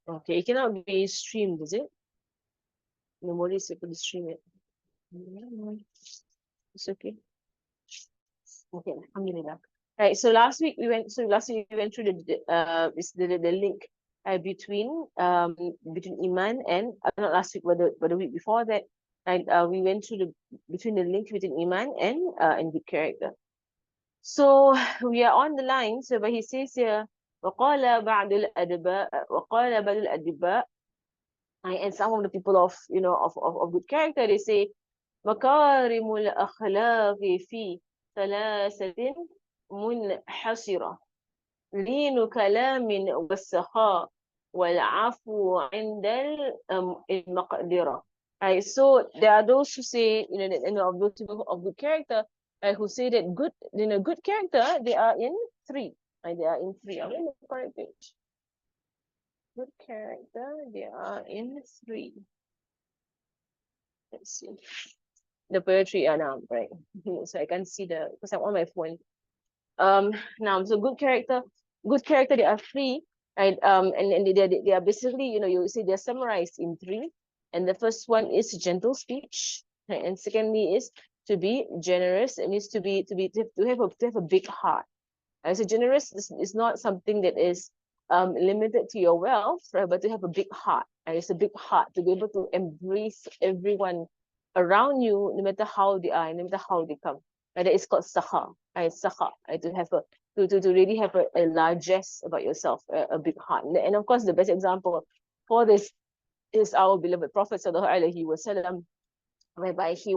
Okay, it cannot be streamed, is it? No worries, you could stream it. It's okay. Okay, alhamdulillah. Right, so last week we went through the link between Iman and not last week, but the week before that, right? We went through the link between Iman and good character. So we are on the line. So but he says here, وقال بعض الأدباء وقال بعض الأدباء, and some of the people of good character, they say مكارم الأخلاق في ثلاثة منحصرة: لين كلام والسخاء والعفو عند المقدرة. Right, so there are those who say, of those people of good character, who say that good character, they are in three. Right, they are in three. I'm in the correct page. Good character, they are in three. Let's see. The poetry, now, right? So I can see because I'm on my phone. Now, so good character, they are three, right? And they are basically, you say they're summarized in three. And the first one is gentle speech, right? And secondly is to be generous, and is to have a big heart. So generous is not something that is limited to your wealth, right? But to have a big heart. And it's a big heart to be able to embrace everyone around you, no matter how they are, no matter how they come. Right? That is called sakha. Right? Sakha. Right? To have to really have a largesse about yourself, a big heart. And of course, the best example for this is our beloved Prophet sallallahu alaihi wasallam, whereby he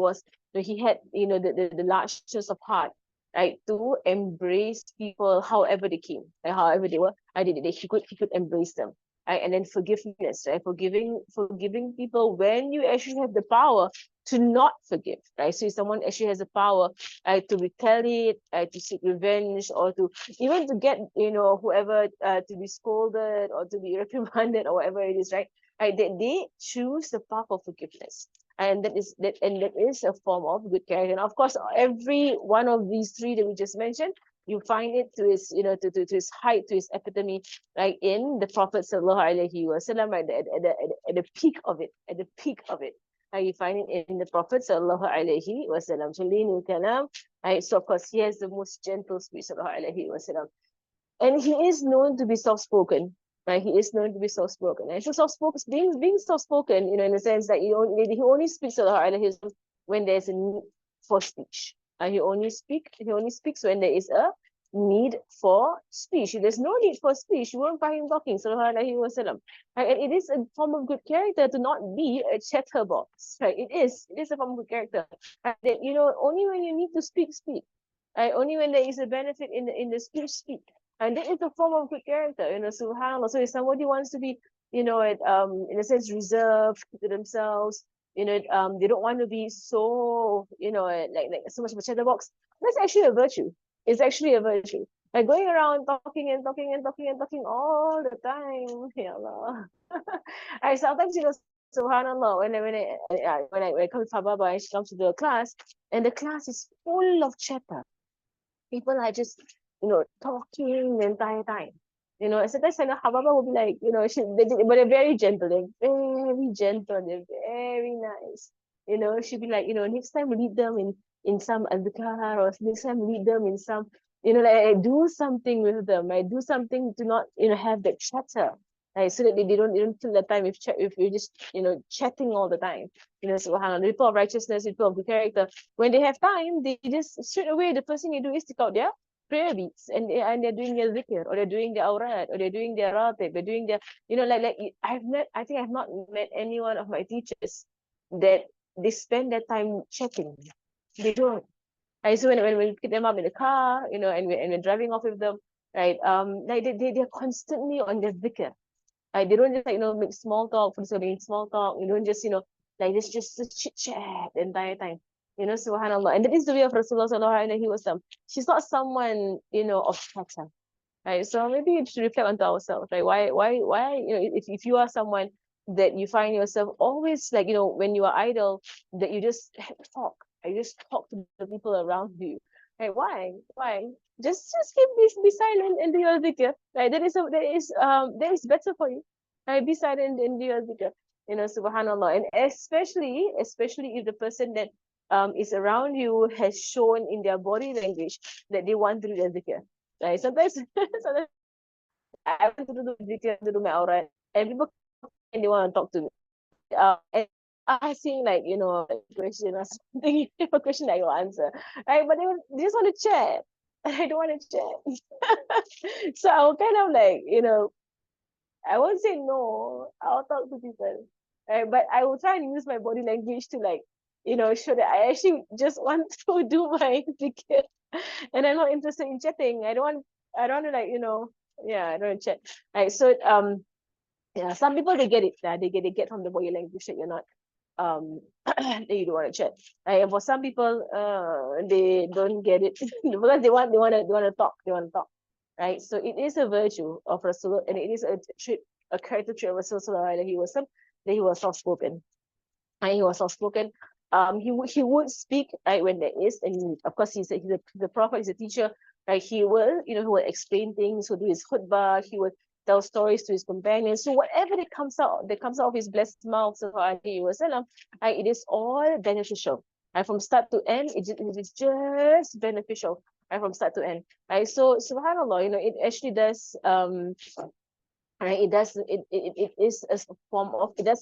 had the largeness of heart, right, to embrace people however they came, like however they were. He could embrace them, right? And then forgiveness, right? Forgiving people when you actually have the power to not forgive, right? So if someone actually has the power, right, to retaliate, to seek revenge, or to even to get whoever to be scolded or to be reprimanded or whatever it is, right? Right, they choose the path of forgiveness, and that is a form of good character. And of course, every one of these three that we just mentioned, you find it to its to its height, to its epitome, like in the Prophet sallallahu alaihi wasallam, at the peak of it, you find it in the Prophet sallallahu alaihi wasallam. So linu kalam, right? So of course he has the most gentle speech sallallahu alaihi wasallam, and he is known to be soft-spoken. Right? He is known to be soft-spoken. And so soft-spoken, being soft-spoken, in the sense that he only speaks when there's a need for speech. He only speaks when there is a need for speech. If there's no need for speech, you won't find him talking, sallallahu alaihi wasallam. Right? And it is a form of good character to not be a chatterbox. Right? It is a form of good character. Right? That only when you need to speak, speak. Right? Only when there is a benefit in the speech, speak. And that is a form of good character, subhanAllah. So if somebody wants to be, in a sense, reserved to themselves, they don't want to be so, like so much of a chatterbox, that's actually a virtue. It's actually a virtue. Like going around talking and talking and talking and talking all the time. Ya Allah. I sometimes, subhanAllah, when I come to Fababa and she comes to the class, and the class is full of chatter. People are just, talking the entire time. Sometimes I know Hababa will be like, but they're very gentle. They're very gentle. They're very nice. She'll be like, next time read them in some adhkar, or next time read them in some, like do something with them. Right? Do something to not, have that chatter. Right? So that they don't fill the time if you're just, chatting all the time. Subhanallah, people of righteousness, people of good character, when they have time, they just straight away, the first thing they do is take out their prayer beats, and they're doing their zikr, or they're doing their awrat, or they're doing their ratib, they're doing their, like I think I've not met any one of my teachers that they spend their time chatting. They don't. Right? So when we pick them up in the car, and we're driving off with them, right? Like they're constantly on their zikr. They don't just, like, make small talk for the sake of making small talk. You don't just, like this, just chit chat the entire time. Subhanallah. And that is the way of Rasulullah sallallahu alaihi wasallam. She's not someone, of chatter. Right? So maybe we should reflect onto ourselves, right? Why, if you are someone that you find yourself always, like, when you are idle, that you just talk. You just talk to the people around you. Right? Why? Just keep be silent and do your dhikr. Right? That is better for you. Right? Be silent and do your dhikr. Subhanallah. And especially if the person that is around you has shown in their body language that they want to do the dhikr. Right? Sometimes, sometimes I want to do the dhikr, to do my aurat, and people come and they want to talk to me. And asking like, a question or something, a question that you answer. Right? But they just want to chat. I don't want to chat. So I will kind of like, I won't say no. I'll talk to people. Right? But I will try and use my body language to like, show that I actually just want to do my ticket. And I'm not interested in chatting. I don't want to like, yeah, I don't want to chat. Right. So yeah, some people they get it. They get from the body language that you're not that you don't want to chat. Right? And for some people, they don't get it because they want to talk. They want to talk. Right. So it is a virtue of Rasul, and it is a character trait of Rasul that he was soft spoken. And he was soft spoken. He would speak right when there is, and of course he's a prophet, he's a teacher. Right, he will explain things. He'll do his khutbah. He would tell stories to his companions. So whatever that comes out of his blessed mouth, wasallam, right, it is all beneficial. Right, from start to end, it is just beneficial. Right, from start to end. Right, so subhanallah, it actually does right, it does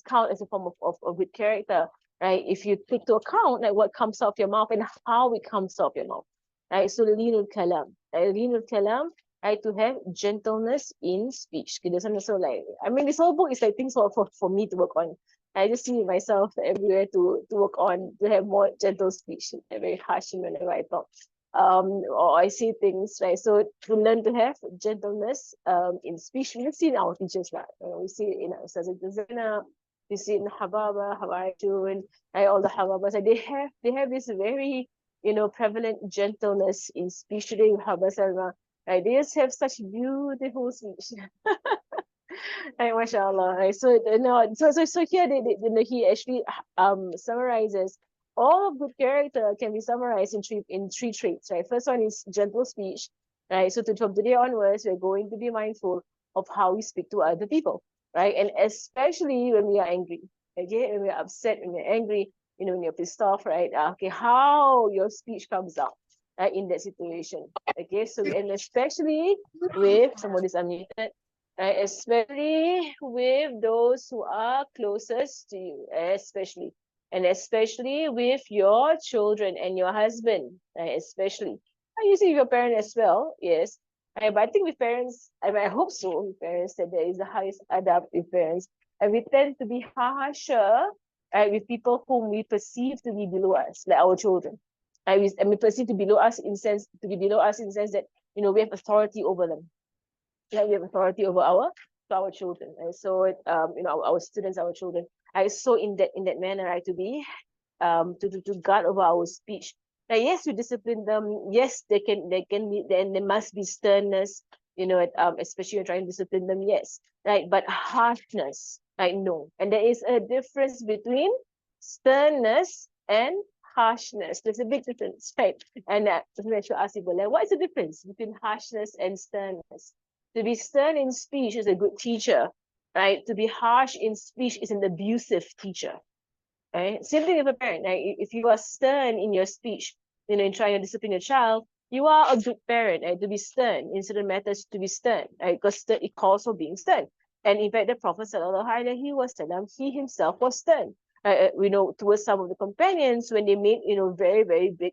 count as a form of good character, right? If you take to account like what comes out of your mouth and how it comes out of your mouth, right? So linul kalam, right? Linul kalam, right? To have gentleness in speech. Okay, so like, I mean, this whole book is like things for me to work on. I just see myself everywhere to work on, to have more gentle speech, very harsh whenever I talk. Or I see things, right? So to learn to have gentleness in speech, we see in our teachers, right? We see it in our Ustazah Zainab, we see it in Hababa, Hawaijun, right? All the Hababas, like they have this very, prevalent gentleness in speech today with Habba Salma. Right? They just have such beautiful speech. Right, mashallah. Right. So no, so here he actually summarizes all of good character can be summarized in three traits. Right. First one is gentle speech. Right. So from today onwards, we're going to be mindful of how we speak to other people. Right. And especially when we are angry. Okay, when we're upset, when we're angry, when you're pissed off, right? Okay, how your speech comes out, right, in that situation. Okay, so and especially with somebody's unmuted, right? Especially with those who are closest to you, especially with your children and your husband, right? Especially, and you see your parent as well, yes. Right? But I think with parents, I hope so. With parents, that there is the highest adab with parents, and we tend to be harsher, right, with people whom we perceive to be below us, like our children. Right? And we perceive to be below us in sense that we have authority over them, like we have authority over our children. And so our students, our children. I so in that manner, right, to be to guard over our speech. Now, yes, we discipline them. Yes, they can be, then there must be sternness, especially when trying to discipline them, yes. Right. But harshness, right? No. And there is a difference between sternness and harshness. There's a big difference, right? And I should ask you, what is the difference between harshness and sternness? To be stern in speech is a good teacher, right? To be harsh in speech is an abusive teacher, right? Same thing with a parent, right? If you are stern in your speech, in trying to discipline your child, you are a good parent, right? To be stern in certain matters, to be stern, right? Because it calls for being stern. And in fact, the Prophet sallallahu alaihi wasallam, he himself was stern. We know towards some of the companions when they made, very very big,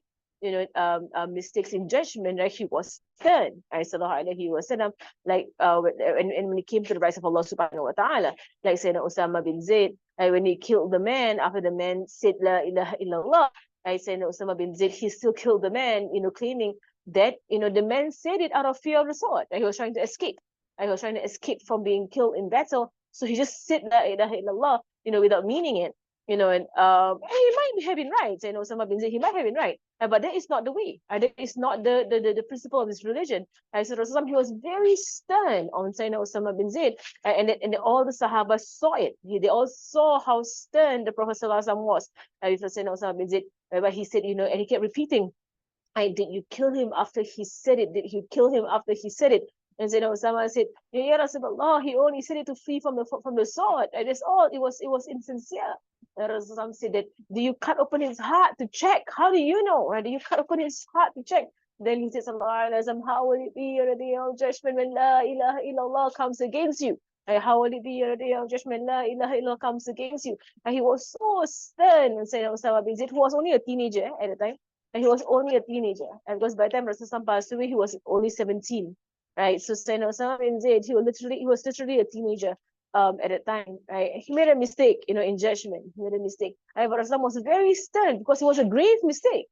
mistakes in judgment, right? He was stern, right? Sallallahu alaihi wasallam, like when it came to the rights of Allah subhanahu wa taala, like Sayyidina Usama bin Zaid, when he killed the man after the man said La ilaha illallah, I said Osama bin Zaid, he still killed the man, claiming that, the man said it out of fear of the sword. He was trying to escape. He was trying to escape from being killed in battle. So he just said La ilaha illallah, without meaning it. And he might have been right. Osama bin Zaid, he might have been right. But that is not the way. That is not the principle of this religion. So Rasulullah, he was very stern on Sayyidina Osama bin Zaid. And all the Sahaba saw it. They all saw how stern the Prophet ﷺ was with Sayyidina Osama bin Zaid. But he said, and he kept repeating, did you kill him after he said it? Did you kill him after he said it? And Sayyidina Usama said, Ya Rasulullah, he only said it to flee from the sword. And that's all. It was insincere. And Rasulullah said that, do you cut open his heart to check? How do you know? Right? Do you cut open his heart to check? Then he says, how will it be on the day of judgment when La ilaha illallah comes against you? And how will it be on the day of judgment when La ilaha illallah comes against you? And he was so stern and said, Usama bin Zaid, who was only a teenager at the time. And he was only a teenager. And because by the time Rasulullah passed away, he was only 17. Right? So Sayyidina Usama bin Zaid, he was literally a teenager at that time, right? He made a mistake, in judgment. He made a mistake. However, Rasulullah was very stern because it was a grave mistake.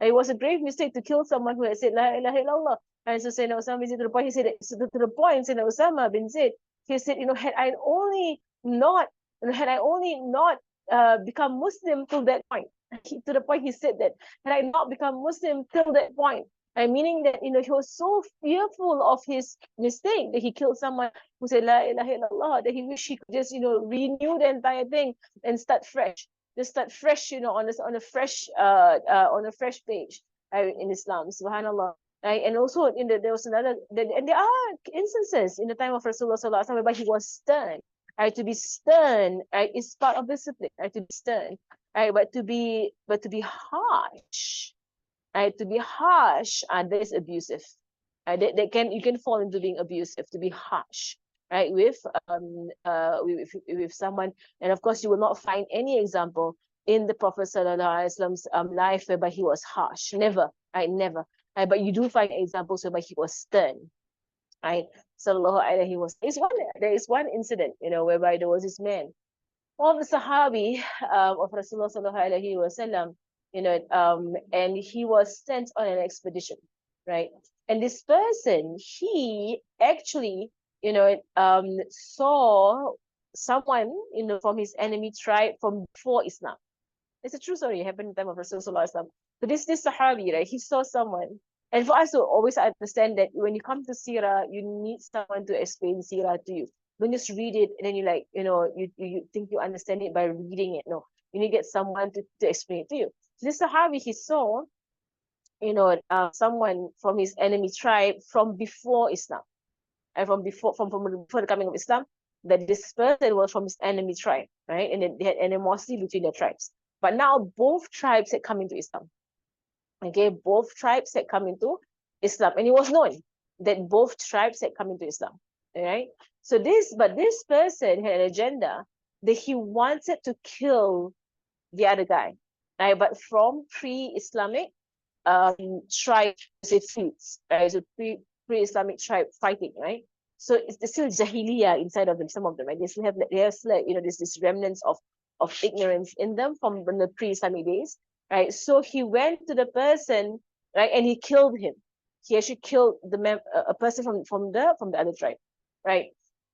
It was a grave mistake to kill someone who had said La ilaha illallah. And so Sayyidina Usama bin Zaid, to the point, he said, so to the point, Sayyidina Usama bin Zaid, he said, had I only not become Muslim till that point. To the point he said that, had I not become Muslim till that point, meaning that he was so fearful of his mistake that he killed someone who said La ilaha illallah, that he wished he could just renew the entire thing and start fresh. Just start fresh, on a fresh page in Islam. Subhanallah. Right? And also there was another, and there are instances in the time of Rasulullah sallallahu alaihi wasallam whereby he was stern. Right? To be stern, right, is part of discipline. Right? To be stern, right, but to be harsh. Right, to be harsh, that is abusive. You can fall into being abusive, to be harsh, right, with someone. And of course, you will not find any example in the Prophet Sallallahu Alaihi Wasallam's life whereby he was harsh. Never, right, never. Right, but you do find examples whereby he was stern, right? Sallallahu Alaihi Wasallam. There is one incident, whereby there was this man, one of the Sahabi of Rasulullah Sallallahu Alaihi Wasallam, and he was sent on an expedition, right? And this person, he actually, saw someone, from his enemy tribe from before Islam. It's a true story. It happened in the time of Rasulullah. So this Sahabi, right? He saw someone. And for us to always understand that when you come to Sirah, you need someone to explain Sirah to you. Don't just read it and then you think you understand it by reading it. No, you need to get someone to explain it to you. So this Sahabi, he saw, someone from his enemy tribe from before Islam, and from before the coming of Islam, that this person was from his enemy tribe, right? And they had animosity between their tribes. But now both tribes had come into Islam. Okay, both tribes had come into Islam, and it was known that both tribes had come into Islam. All right. So this person had an agenda that he wanted to kill the other guy, right? But from pre-Islamic tribe, feuds, right? So pre-Islamic tribe fighting, right? So it's still Jahiliyyah inside of them, some of them, right? They still have this remnants of ignorance in them from the pre-Islamic days, right? So he went to the person, right, and he killed him. He actually killed a person from the other tribe, right?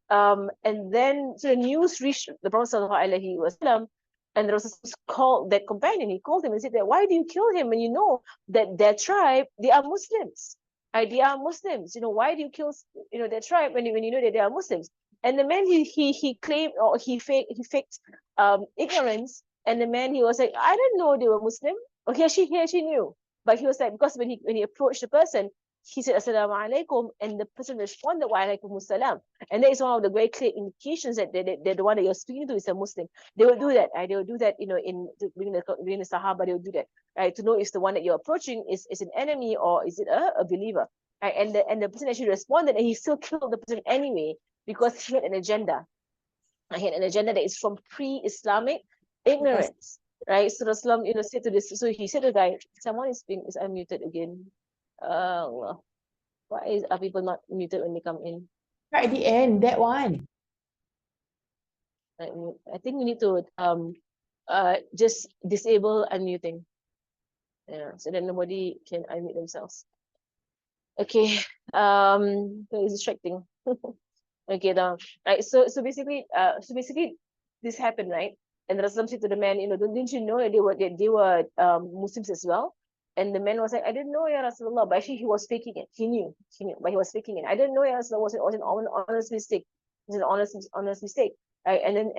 And then so the news reached the Prophet Sallallahu Alaihi Wasallam, and the Rasul called that companion. He called him and said that, why do you kill him when you know that their tribe, they are Muslims? Right? They are Muslims. Why do you kill their tribe when you know that they are Muslims? And the man he claimed, or he faked ignorance. And the man, he was like, I didn't know they were Muslim. Or he actually knew. But he was like, because when he approached the person, he said, Assalamu alaikum, and the person responded, Wa alaikum assalam. And that is one of the very clear indications that they're the one that you're speaking to is a Muslim. They will do that, right? They will do that, during the Sahaba, they will do that, right? To know if the one that you're approaching is an enemy or is it a believer, right? And the person actually responded, and he still killed the person anyway because he had an agenda. He had an agenda that is from pre-Islamic ignorance, right? So Rasulullah, said to this. So he said to the guy, someone is unmuted again. Why are people not muted when they come in? Right at the end, that one. I think we need to just disable unmuting. Yeah, so that nobody can unmute themselves. Okay. It's distracting. Okay, now, right. So basically, this happened, right? And Rasulullah said to the man, didn't you know that they were Muslims as well? And the man was like, I didn't know, Ya Rasulullah. But actually, he was faking it. He knew, but he was faking it. I didn't know, Ya Rasulullah. It was an honest mistake. It was an honest mistake. Right? And then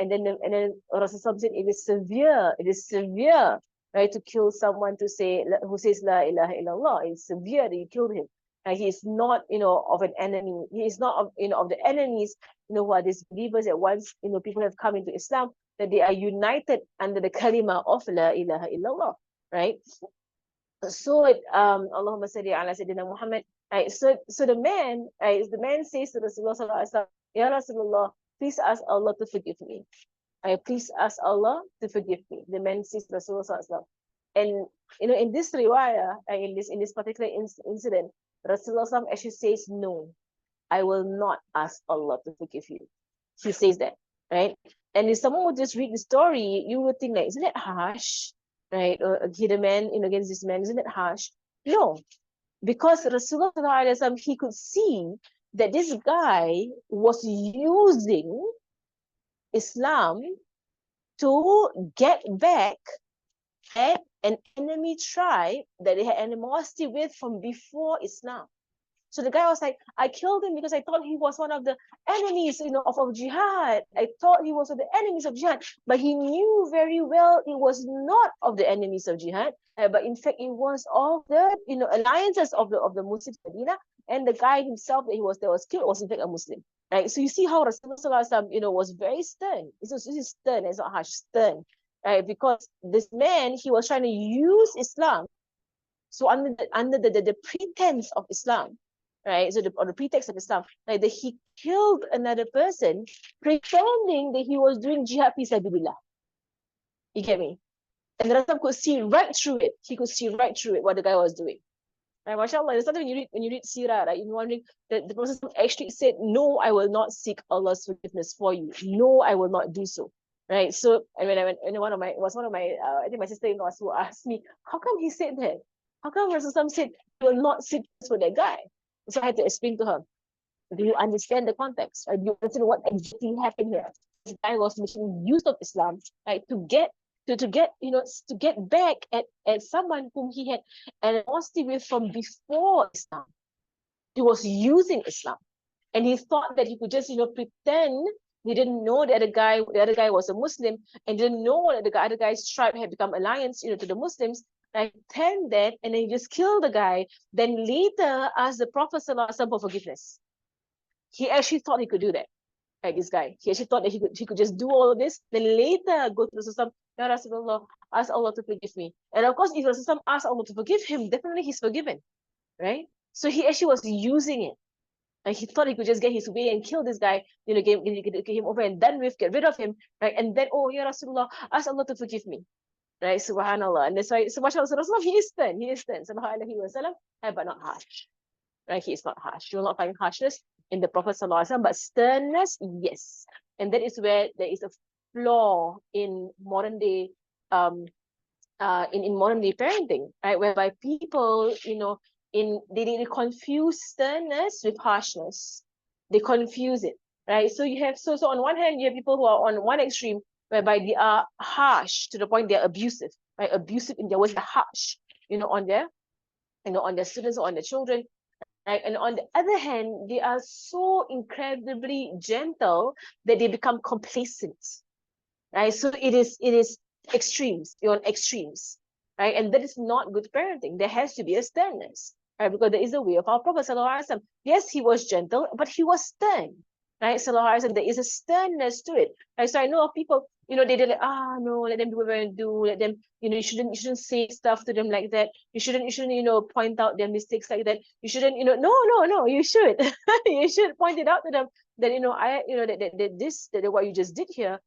Rasulullah said, it is severe, right, to kill someone who says La ilaha illallah. It's severe that you killed him. He is not, of an enemy. He is not of the enemies, who are these believers that once, people have come into Islam, that they are united under the kalima of La ilaha illallah, right? So Allahumma salli ala Sayyidina Muhammad. Right? So the man says to Rasulullah sallallahu alaihi wasallam, Ya Rasulullah, please ask Allah to forgive me. Please ask Allah to forgive me. The man says to Rasulullah sallallahu alaihi wasallam. And in this riwayah, in this particular incident, Rasulullah sallallahu actually says, no, I will not ask Allah to forgive you. He says that, right? And if someone would just read the story, you would think like, isn't it harsh? Right? Or the man, against this man, isn't it harsh? No, because Rasulullah, he could see that this guy was using Islam to get back at an enemy tribe that they had animosity with from before Islam. So the guy was like, I killed him because I thought he was one of the enemies, of jihad. I thought he was of the enemies of jihad, but he knew very well he was not of the enemies of jihad. But in fact, it was of the, alliances of the Muslims in Medina, and the guy himself that was killed was in fact a Muslim. Right? So you see how Rasulullah, was very stern. This is stern, it's not harsh, stern. Right? Because this man, he was trying to use Islam. So under the pretense of Islam, right? So on the pretext of Islam, like that he killed another person, pretending that he was doing jihad fi sabilillah. You get me? And the Rasul could see right through it. He could see right through it what the guy was doing. Right, mashallah. It's something when you read Sirah, right? You're wondering that the Prophet actually said, no, I will not seek Allah's forgiveness for you. No, I will not do so. Right. So and when I went, one of my I think my sister-in-law who asked me, how come he said that? How come Rasul said you will not seek for that guy? So I had to explain to her, do you understand the context? Do you understand what exactly happened here? This guy was making use of Islam, right, to get back at someone whom he had animosity with from before Islam. He was using Islam. And he thought that he could just, pretend he didn't know the other guy was a Muslim, and didn't know that the other guy's tribe had become alliance, to the Muslims. I pretend that, and then he just killed the guy, then later asked the Prophet ﷺ for forgiveness. He actually thought he could do that, right, this guy. He actually thought that he could just do all of this, then later go to Rasulullah, Ya Rasulullah, ask Allah to forgive me. And of course, if Rasulullah asked Allah to forgive him, definitely he's forgiven, right? So he actually was using it. And he thought he could just get his way and kill this guy, get him over and done with, get rid of him, right? And then, oh, Ya Rasulullah, ask Allah to forgive me. Right, subhanallah. And that's why, so mashallah, Rasulullah, he is stern, sallallahu alaihi wasallam, but not harsh. Right, he is not harsh. You will not find harshness in the Prophet sallallahu alaihi wasallam, but sternness, yes. And that is where there is a flaw in modern day, in modern day parenting, right? Whereby people, they confuse sternness with harshness. They confuse it, right? So you have, so on one hand, you have people who are on one extreme, whereby they are harsh to the point they're abusive, right? Abusive in their words, they're harsh, on their students or on their children, right? And on the other hand, they are so incredibly gentle that they become complacent, right? So it is extremes, you're on extremes, right? And that is not good parenting. There has to be a sternness, right? Because there is a way of our Prophet sallallahu alaihi wasallam. Yes, he was gentle, but he was stern, right? Sallallahu alaihi wasallam. There is a sternness to it, right? So I know of people, they're like, no, let them do what they do, let them, you shouldn't say stuff to them like that. You shouldn't, point out their mistakes like that. You shouldn't, no, you should. You should point it out to them that, that what you just did here,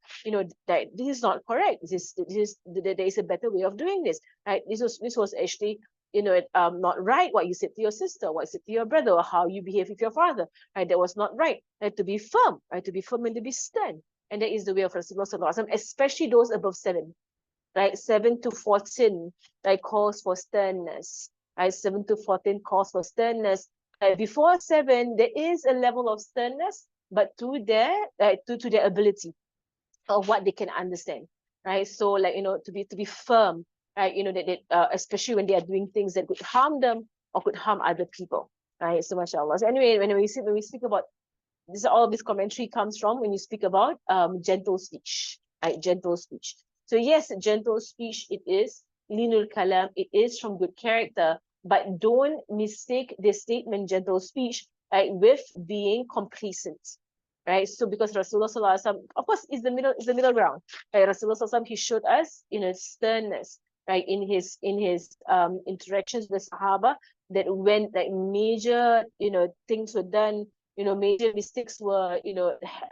that this is not correct. There is a better way of doing this, right? This was actually, not right, what you said to your sister, what you said to your brother, or how you behave with your father, right? That was not right. Right? To be firm, right? To be firm and to be stern. And that is the way of Rasulullah, especially those above 7, right? 7 to 14, right, calls for sternness, right? 7 to 14 calls for sternness. Before 7, there is a level of sternness, but to their ability of what they can understand, right? So, like, to be firm, right? That especially when they are doing things that could harm them or could harm other people, right? So, mashallah. So anyway, when we speak about this, all of this commentary comes from when you speak about gentle speech, right? Gentle speech. So yes, gentle speech, it is linul kalam, it is from good character, but don't mistake this statement, gentle speech, right, with being complacent. Right, so because Rasulullah Sallallahu Alaihi Wasallam, of course, is the middle ground. Right, Rasulullah Sallallahu Alaihi Wasallam, he showed us, sternness, right, in his interactions with Sahaba, that when like major things were done, major mistakes were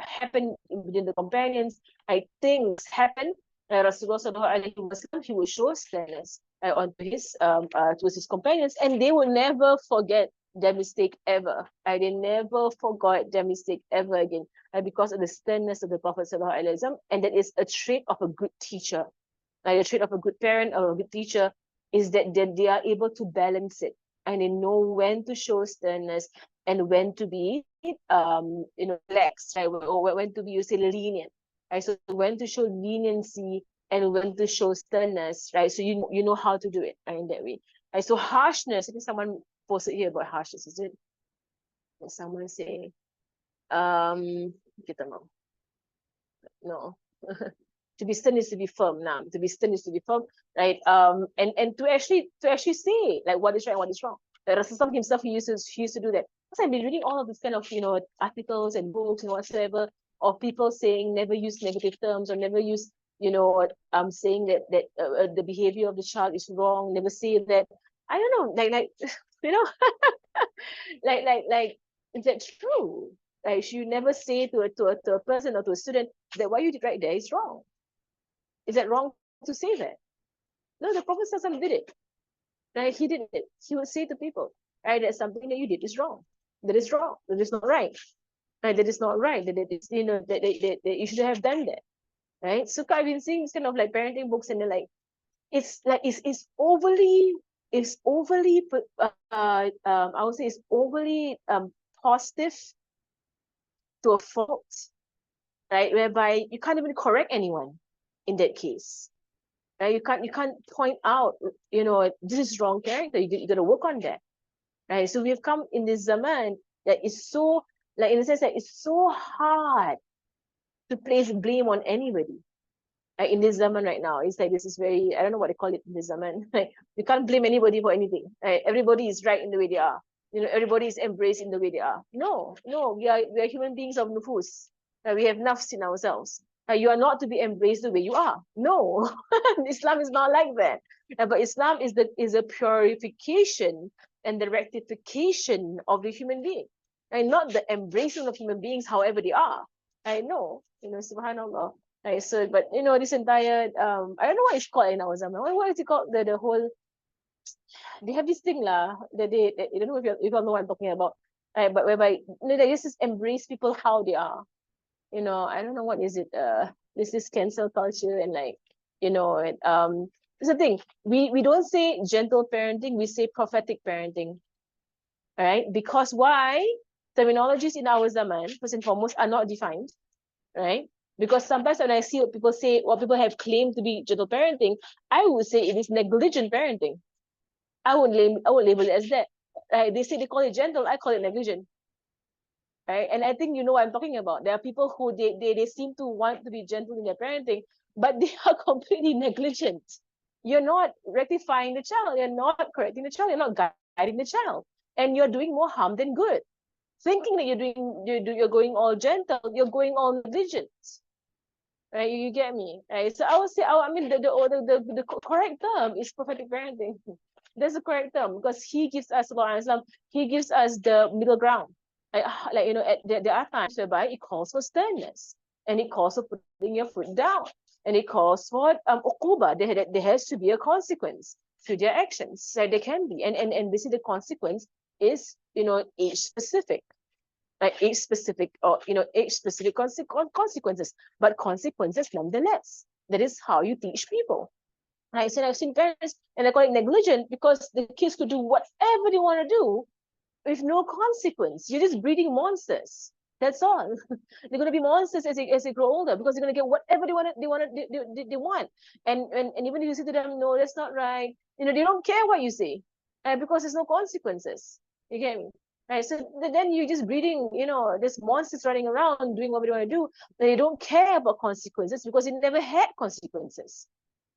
happened within the companions, right, things happen. Rasulullah Sallallahu Alaihi Wasallam, he will show sternness onto his towards his companions, and they will never forget their mistake ever. They never forgot their mistake ever again, because of the sternness of the Prophet Sallallahu Alaihi Wasallam, and that is a trait of a good teacher. A trait of a good parent or a good teacher is that they are able to balance it, and they know when to show sternness and when to be relaxed, right? Or when to be, you say, lenient, right? So when to show leniency and when to show sternness, right? So you know how to do it, right, in that way. Right? So harshness, I think someone posted here about harshness, is it? Did someone say, kita know. No. To be stern is to be firm now. To be stern is to be firm, right? And to actually say like what is right and what is wrong. Rasulullah himself, he used to do that. Because I've been reading all of this kind of articles and books and whatsoever of people saying never use negative terms, or never use saying that the behavior of the child is wrong. Never say that. I don't know, like like is that true? Like, you never say to a person or to a student that what you did right there is wrong. Is that wrong to say that? No, the Prophet ﷺ did it. Right? He did it. He would say to people, right, that something that you did is wrong. That is wrong. That is not right. Right? That is not right. That it is, that you should have done that. Right? So I've been seeing kind of like parenting books, and they're like, it's overly I would say it's overly positive to a fault, right? Whereby you can't even correct anyone in that case. Right? You can't point out, this is wrong character. You got to work on that. Right? So we have come in this zaman that is so, like, in the sense that it's so hard to place blame on anybody. Like in this zaman right now, it's like this is very, I don't know what they call it in this zaman. Like, you can't blame anybody for anything. Right? Everybody is right in the way they are. Everybody is embraced in the way they are. No, we are human beings of nufus. We have nafs in ourselves. You are not to be embraced the way you are. No, Islam is not like that. But Islam is a purification and the rectification of the human being, and not the embracing of human beings however they are. I know, subhanallah. Right, so, but this entire I don't know what it's called in our zaman. What is it called? The whole, they have this thing lah that I don't know if you know what I'm talking about. Right, but whereby they just embrace people how they are. I don't know what is it. This is cancel culture, and like, it's the thing. We don't say gentle parenting, we say prophetic parenting. Right? Because why? Terminologies in our zaman, first and foremost, are not defined. Right? Because sometimes when I see what people say, what people have claimed to be gentle parenting, I would say it is negligent parenting. I would label it as that. Right? They say they call it gentle, I call it negligent. Right? And I think you know what I'm talking about. There are people who they seem to want to be gentle in their parenting, but they are completely negligent. You're not rectifying the child, you're not correcting the child, you're not guiding the child, and you're doing more harm than good. Thinking that you're going all gentle, you're going all negligent. Right? You get me? Right? So I would say, I mean, the correct term is prophetic parenting. That's the correct term, because he gives us, he gives us the middle ground. There are times whereby it calls for sternness, and it calls for putting your foot down, and it calls for uquba. There has to be a consequence to their actions. So there can be, and basically the consequence is age specific. Like age specific, or age specific consequences, but consequences nonetheless. That is how you teach people. Right? So I've seen parents, and they call it negligent because the kids could do whatever they want to do with no consequence. You're just breeding monsters. That's all. They're gonna be monsters as they grow older, because they're gonna get whatever they want. And even if you say to them, no, that's not right, they don't care what you say, because there's no consequences. You get me? Right? So then you're just breeding, this monsters running around doing what they want to do. They don't care about consequences because they never had consequences.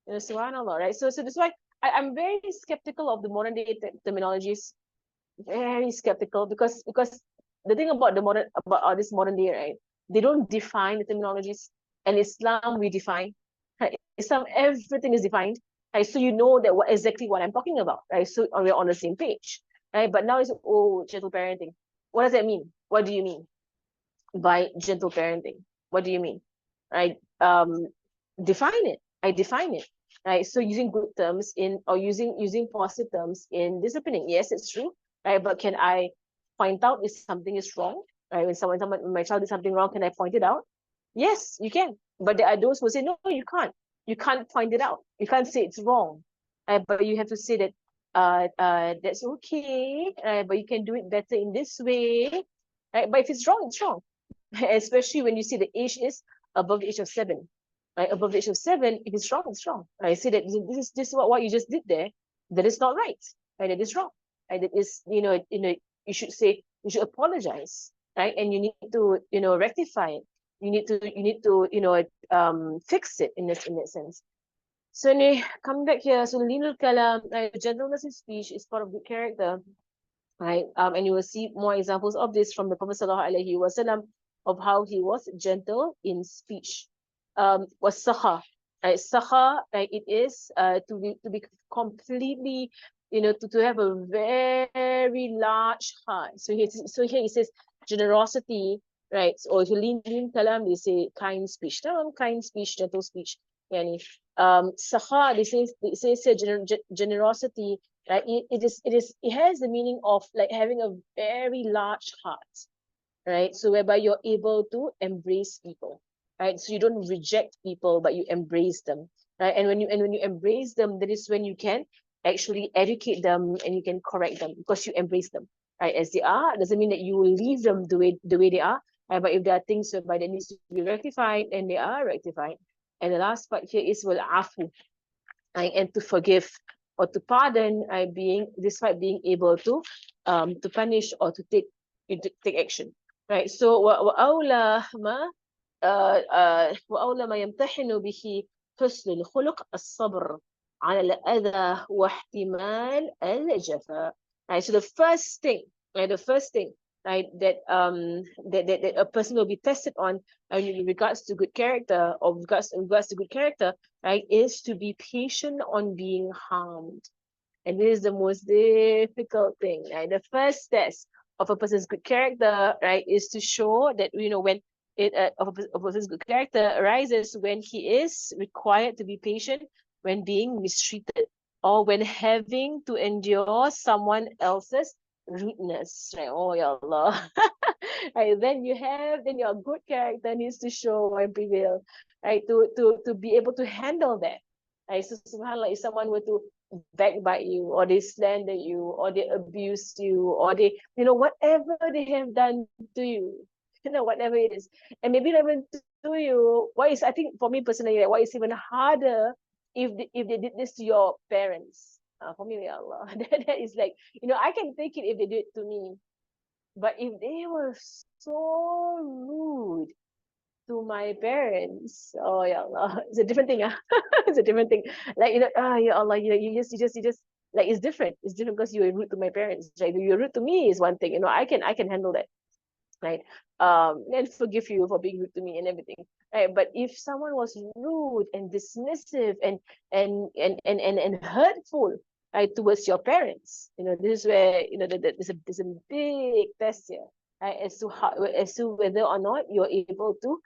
Subhanallah, right? So that's why I'm very skeptical of the modern day terminologies. Very skeptical because the thing about this modern day, right? They don't define the terminologies. And Islam we define. Right? Islam, everything is defined. Right? So you know that exactly what I'm talking about, right? So we're on the same page. Right? But now it's gentle parenting. What does that mean? What do you mean by gentle parenting? What do you mean? Right? Define it. I define it. Right. So using good terms in or using positive terms in disciplining. Yes, it's true. Right. But can I point out if something is wrong? Right. When my child did something wrong, can I point it out? Yes, you can. But there are those who say, no, you can't. You can't point it out. You can't say it's wrong. But you have to say that that's okay. But you can do it better in this way. Right. But if it's wrong, it's wrong. Especially when you see the age is above the age of 7. Right, above the age of 7, if it's wrong, it's wrong. I say that this is what you just did there. That is not right. Right, that is wrong. Right, that is you should say you should apologize. Right, and you need to rectify it. You need to fix it in that sense. So coming back here, so Linul Kalam, gentleness in speech is part of good character. Right, and you will see more examples of this from the Prophet Sallallahu Alaihi Wasallam of how he was gentle in speech. Was sakha, right? Sakha, right? It is to be completely, to have a very large heart. So here it says generosity, right? Or to lean kalam, they say kind speech. Kind speech, gentle speech. Yani, sakha, they say generosity. Right? It has the meaning of like having a very large heart, right? So whereby you're able to embrace people, right? So you don't reject people, but you embrace them, right? And when you embrace them, that is when you can actually educate them and you can correct them because you embrace them, right? As they are, doesn't mean that you will leave them the way they are, right? But if there are things whereby that needs to be rectified, and they are rectified. And the last part here is afu, right? And to forgive or to pardon, despite being able to punish or to take action, right? So وأولى ما وأولى ما يمتحن به حسن الخلق الصبر على الأذى واحتمال الجفاء. Right, so the first thing, right, that a person will be tested on in regards to good character, or regards to good character, right, is to be patient on being harmed. And this is the most difficult thing, right? The first test of a person's good character, right, is to show that, when of a person's good character arises when he is required to be patient when being mistreated, or when having to endure someone else's rudeness, right? Oh, ya Allah. Right, then your good character needs to show and prevail, right? To be able to handle that. Right? So subhanAllah, if someone were to backbite you, or they slander you, or they abuse you, or they, whatever they have done to you, whatever it is, and maybe not even to you, I think for me personally, like, what is even harder if they did this to your parents. For me, ya Allah, that is like, I can take it if they did it to me, but if they were so rude to my parents, oh ya Allah, it's a different thing. It's a different thing. Like, ya Allah, you just like, it's different. It's different because you were rude to my parents. Like, you're rude to me is one thing. I can handle that. Right. And forgive you for being rude to me and everything. Right. But if someone was rude and dismissive and hurtful, right, towards your parents, this is where, there's a big test here, right, as to whether or not you're able to,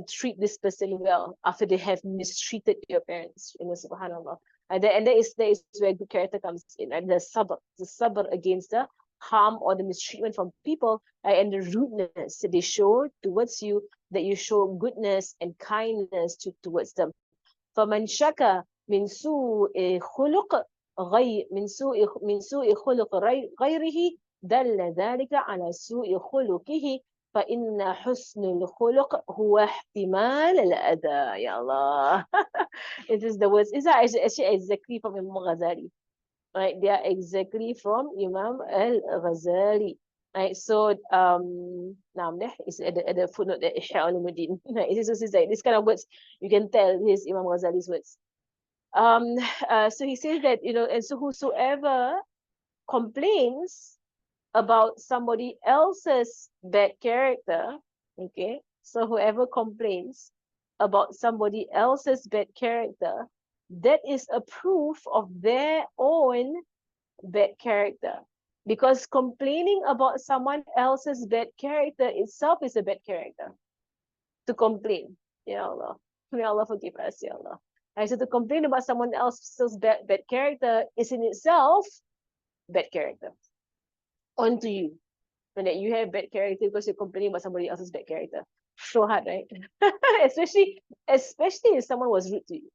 treat this person well after they have mistreated your parents, subhanallah. And that is where good character comes in, right? The sabr against the harm or the mistreatment from people, and the rudeness that they show towards you, that you show goodness and kindness towards them. فمن شكى من سوء خلق من سوء خلق غيره دل ذلك على سوء خلقه فإن حسن الخلق هو احتمال الأذى. Ya Allah. It is the words. Is actually exactly from Imam Ghazali. Right, they are exactly from Imam Al-Ghazali. Right, so now it's at the footnote that Ihya Ulumuddin. Right, it is like this kind of words, you can tell this Imam Ghazali's words. So he says that, and so whosoever complains about somebody else's bad character, okay? So whoever complains about somebody else's bad character, that is a proof of their own bad character. Because complaining about someone else's bad character itself is a bad character. To complain, Ya Allah. May Allah forgive us, Ya Allah. And so to complain about someone else's bad character is in itself bad character onto you. And that you have bad character because you're complaining about somebody else's bad character. So hard, right? especially if someone was rude to you,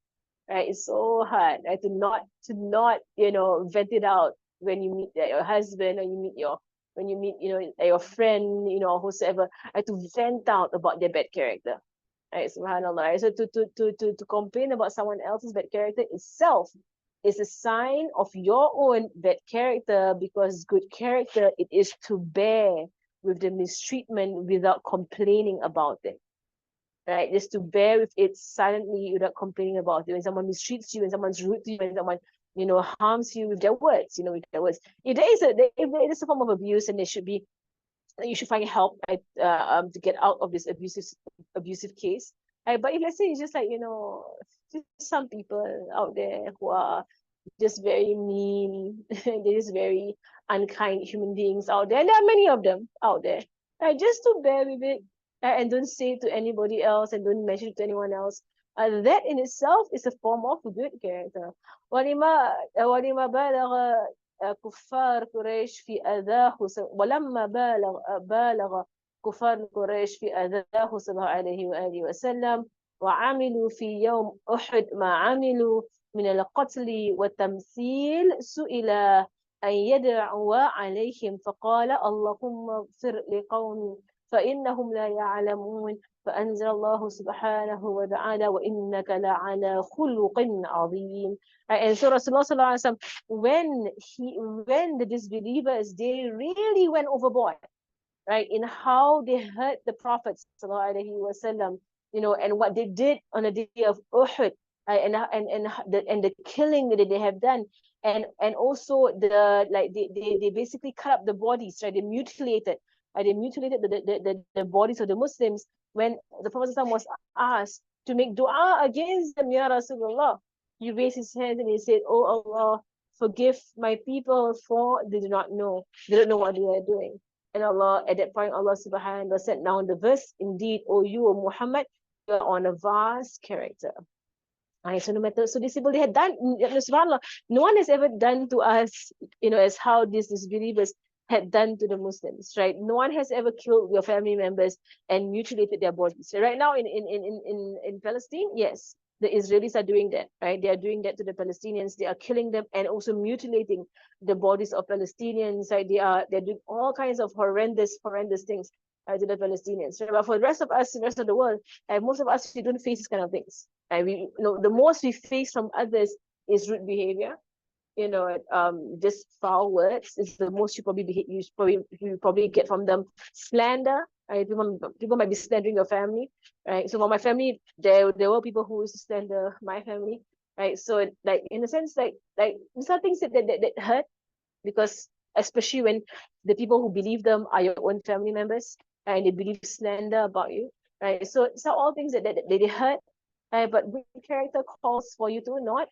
right? It's so hard, right? To not vent it out when you meet your husband, or you meet your when you meet your friend, or whosoever, right? To vent out about their bad character, right? Subhanallah. Right? So to complain about someone else's bad character itself is a sign of your own bad character, because good character, it is to bear with the mistreatment without complaining about it. Right? Just to bear with it silently without complaining about it. When someone mistreats you, when someone's rude to you, when someone harms you with their words, with their words. If there is a form of abuse, and there should be, you should find help, right, to get out of this abusive case. Right? But if let's say it's just like just some people out there who are just very mean, they're just very unkind human beings out there, and there are many of them out there. Right? Just to bear with it, and don't say it to anybody else, and don't mention it to anyone else. That in itself is a form of good character. ولما بالغ كفار قريش في أذاه ولما بالغ كفار قريش في أذاه صلى الله عليه وآله وسلم وعملوا في يوم أحد ما عملوا من القتل والتمثيل، سئل أن يدعو عليهم فقال اللهم اغفر لقومي فإنهم لا يعلمون، فأنزل الله سبحانه وتعالى وإنك لعلى خلق عظيم. And so Rasulullah sallallahu alaihi wasallam, when the disbelievers, they really went overboard, right, in how they hurt the Prophet sallallahu alaihi wasallam, and what they did on the day of Uhud, right, and the killing that they have done, and also they basically cut up the bodies, right, they mutilated the bodies of the Muslims. When the Prophet was asked to make dua against them, Ya Rasulullah, he raised his hand and he said, "Oh Allah, forgive my people, for they do not know. They don't know what they are doing." And Allah, at that point, Allah subhanahu wa ta'ala sent down the verse, "Indeed, O you, O Muhammad, you are on a vast character." So no matter, so these people, they had done, subhanAllah, no one has ever done to us, as how these disbelievers had done to the Muslims, right? No one has ever killed your family members and mutilated their bodies. So right now in Palestine, yes, the Israelis are doing that, right? They are doing that to the Palestinians. They are killing them and also mutilating the bodies of Palestinians. Right? They're doing all kinds of horrendous things to the Palestinians. Right? But for the rest of us, the rest of the world, most of us, we don't face these kind of things. We the most we face from others is rude behavior. Just foul words is the most you probably get from them. Slander, right? People might be slandering your family, right? So for my family, there were people who used to slander my family, right? So like in a sense, like these are things that hurt, because especially when the people who believe them are your own family members, and they believe slander about you, right? So it's not all things that they hurt, right? But good character calls for you to not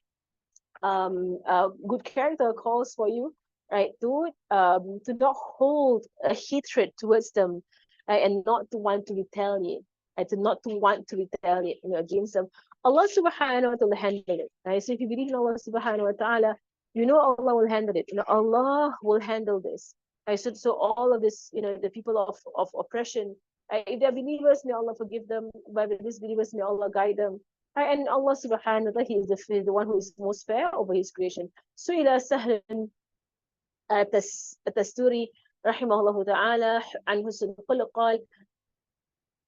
good character calls for you, right, to not hold a hatred towards them, right, and not to want to retaliate, right, against them. Allah subhanahu wa ta'ala handle it, right? So if you believe in Allah subhanahu wa ta'ala, Allah will handle it. Allah will handle this. Right? So all of this, the people of oppression, right? If they're believers, may Allah forgive them. But if disbelievers, may Allah guide them. And Allah subhanahu wa ta'ala, He is the one who is most fair over His creation. سئل سهل التستوري رحمه الله تعالى عن حسن الخلق قال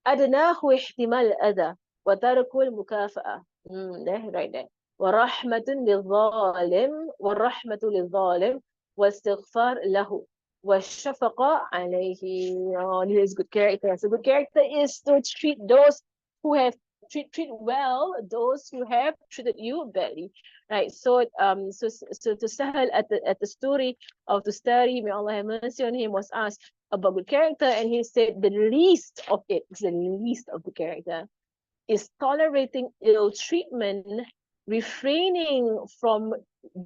أدناه احتمال الأذى وترك المكافأة. Right there. ورحمة للظالم واستغفار له والشفقة عليه. This is good character. So good character is to treat those who have treat well those who have treated you badly, right? So to Sahal at the story of the story, may Allah have mercy on him, was asked about good character, and he said the least of it is the least of the character is tolerating ill treatment, refraining from